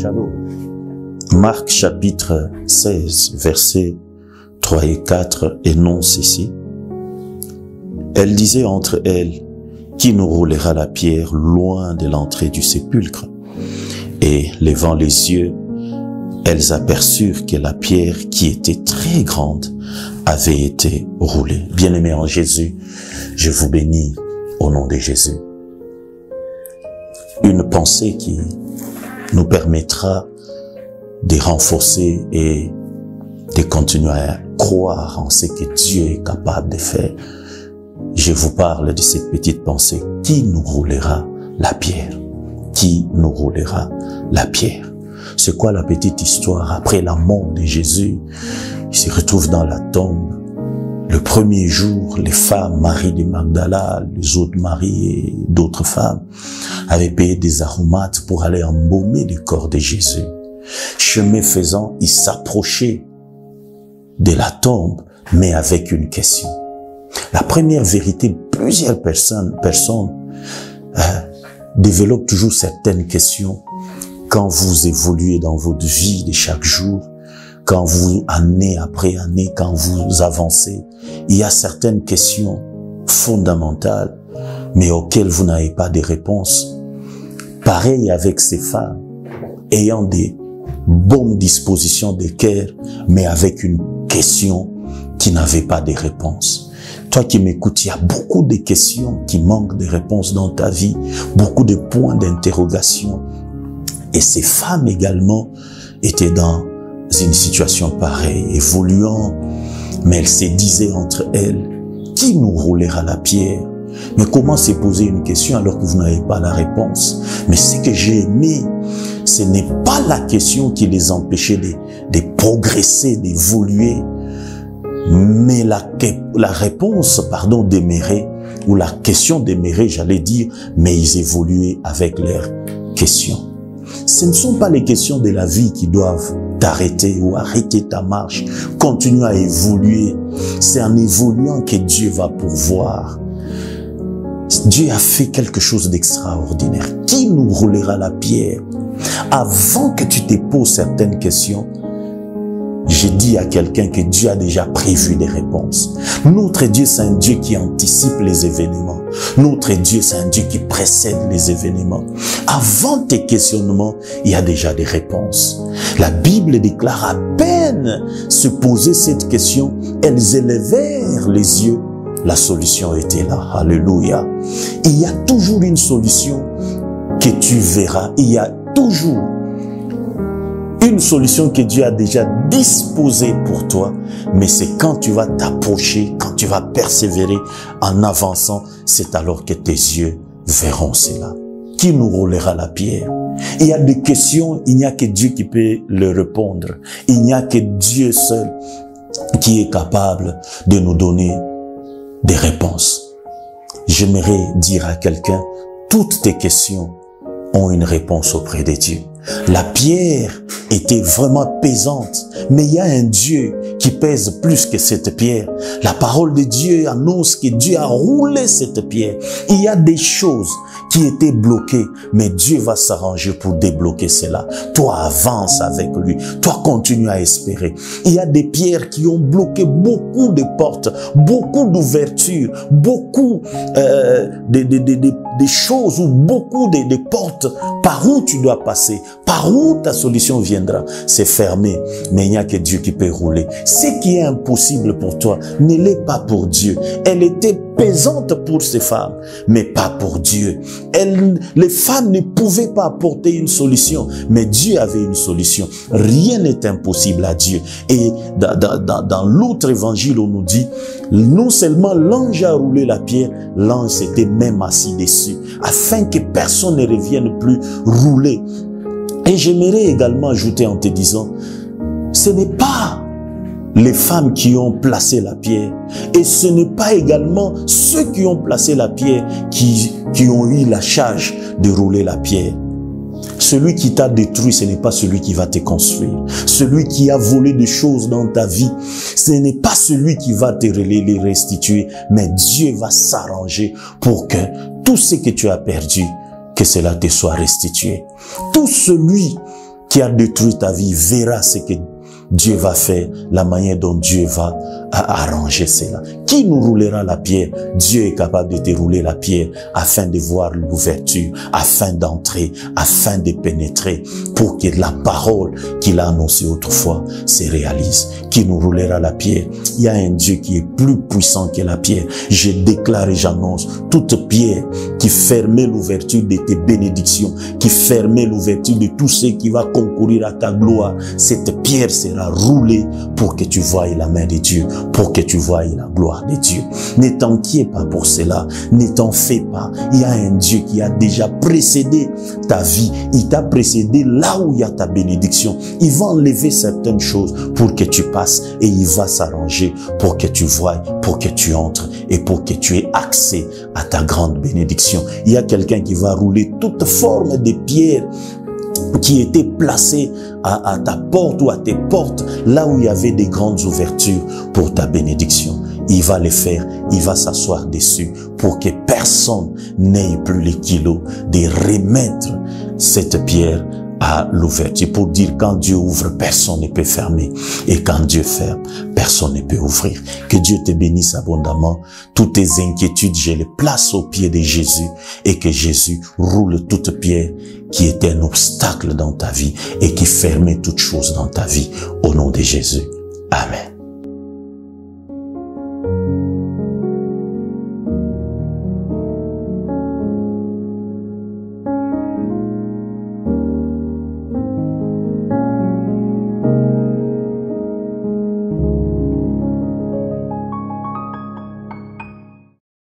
Shalom. Marc chapitre 16, versets 3 et 4 énonce ici. Elle disait entre elles, qui nous roulera la pierre loin de l'entrée du sépulcre? Et levant les yeux, elles aperçurent que la pierre, qui était très grande, avait été roulée. Bien-aimés en Jésus, je vous bénis au nom de Jésus. Une pensée qui nous permettra de renforcer et de continuer à croire en ce que Dieu est capable de faire. Je vous parle de cette petite pensée. Qui nous roulera la pierre? Qui nous roulera la pierre? C'est quoi la petite histoire? Après la mort de Jésus, il se retrouve dans la tombe. Le premier jour, les femmes, Marie de Magdala, les autres Marie et d'autres femmes, avaient payé des aromates pour aller embaumer le corps de Jésus. Chemin faisant, ils s'approchaient de la tombe, mais avec une question. La première vérité, plusieurs personnes développent toujours certaines questions quand vous évoluez dans votre vie de chaque jour. Quand vous, année après année, quand vous avancez, il y a certaines questions fondamentales, mais auxquelles vous n'avez pas de réponse. Pareil avec ces femmes, ayant des bonnes dispositions de cœur, mais avec une question qui n'avait pas de réponse. Toi qui m'écoutes, il y a beaucoup de questions qui manquent de réponses dans ta vie, beaucoup de points d'interrogation. Et ces femmes également étaient dans une situation pareille, évoluant, mais elles se disaient entre elles, qui nous roulera la pierre? Mais comment se poser une question alors que vous n'avez pas la réponse? Mais ce que j'ai aimé, ce n'est pas la question qui les empêchait de progresser, d'évoluer, mais la réponse, demeurait, ou la question demeurait, j'allais dire, mais ils évoluaient avec leurs questions. Ce ne sont pas les questions de la vie qui doivent t'arrêter ou arrêter ta marche. Continue à évoluer. C'est en évoluant que Dieu va pourvoir. Dieu a fait quelque chose d'extraordinaire. Qui nous roulera la pierre? Avant que tu te poses certaines questions, j'ai dit à quelqu'un que Dieu a déjà prévu des réponses. Notre Dieu, c'est un Dieu qui anticipe les événements. Notre Dieu, c'est un Dieu qui précède les événements. Avant tes questionnements, il y a déjà des réponses. La Bible déclare à peine se poser cette question, elles élevèrent les yeux. La solution était là. Alléluia. Il y a toujours une solution que tu verras. Il y a toujours une solution que Dieu a déjà disposée pour toi, mais c'est quand tu vas t'approcher, quand tu vas persévérer en avançant, c'est alors que tes yeux verront cela. Qui nous roulera la pierre? Il y a des questions, il n'y a que Dieu qui peut les répondre. Il n'y a que Dieu seul qui est capable de nous donner des réponses. J'aimerais dire à quelqu'un, toutes tes questions ont une réponse auprès de Dieu. La pierre était vraiment pesante, mais il y a un Dieu qui pèse plus que cette pierre. La parole de Dieu annonce que Dieu a roulé cette pierre. Il y a des choses qui étaient bloquées, mais Dieu va s'arranger pour débloquer cela. Toi, avance avec lui. Toi, continue à espérer. Il y a des pierres qui ont bloqué beaucoup de portes, beaucoup d'ouvertures, beaucoup des choses ou beaucoup de portes par où tu dois passer. Par où ta solution viendra? C'est fermé, mais il n'y a que Dieu qui peut rouler. Ce qui est impossible pour toi ne l'est pas pour Dieu. Elle était pesante pour ces femmes, mais pas pour Dieu. Les femmes ne pouvaient pas apporter une solution, mais Dieu avait une solution. Rien n'est impossible à Dieu. Et dans l'autre évangile, on nous dit, non seulement l'ange a roulé la pierre, l'ange s'était même assis dessus, afin que personne ne revienne plus rouler. Et j'aimerais également ajouter en te disant, ce n'est pas les femmes qui ont placé la pierre, et ce n'est pas également ceux qui ont placé la pierre qui ont eu la charge de rouler la pierre. Celui qui t'a détruit, ce n'est pas celui qui va te construire. Celui qui a volé des choses dans ta vie, ce n'est pas celui qui va te les restituer, mais Dieu va s'arranger pour que tout ce que tu as perdu, que cela te soit restitué. Tout celui qui a détruit ta vie verra ce que Dieu va faire, la manière dont Dieu va arranger cela. Qui nous roulera la pierre? Dieu est capable de dérouler la pierre afin de voir l'ouverture, afin d'entrer, afin de pénétrer, pour que la parole qu'il a annoncée autrefois se réalise. Qui nous roulera la pierre? Il y a un Dieu qui est plus puissant que la pierre. Je déclare et j'annonce toute pierre qui fermait l'ouverture de tes bénédictions, qui fermait l'ouverture de tout ce qui va concourir à ta gloire. Cette pierre sera roulée pour que tu voies la main de Dieu, pour que tu voies la gloire de Dieu. Ne t'inquiète pas pour cela, ne t'en fais pas. Il y a un Dieu qui a déjà précédé ta vie. Il t'a précédé là où il y a ta bénédiction. Il va enlever certaines choses pour que tu passes et il va s'arranger pour que tu voies, pour que tu entres et pour que tu aies accès à ta grande bénédiction. Il y a quelqu'un qui va rouler toute forme de pierre qui était placé à ta porte ou à tes portes, là où il y avait des grandes ouvertures pour ta bénédiction. Il va les faire, il va s'asseoir dessus pour que personne n'ait plus les kilos de remettre cette pierre à l'ouverture. Pour dire, quand Dieu ouvre, personne ne peut fermer. Et quand Dieu ferme, personne ne peut ouvrir. Que Dieu te bénisse abondamment. Toutes tes inquiétudes, je les place au pied de Jésus et que Jésus roule toute pierre qui était un obstacle dans ta vie et qui fermait toute chose dans ta vie. Au nom de Jésus. Amen.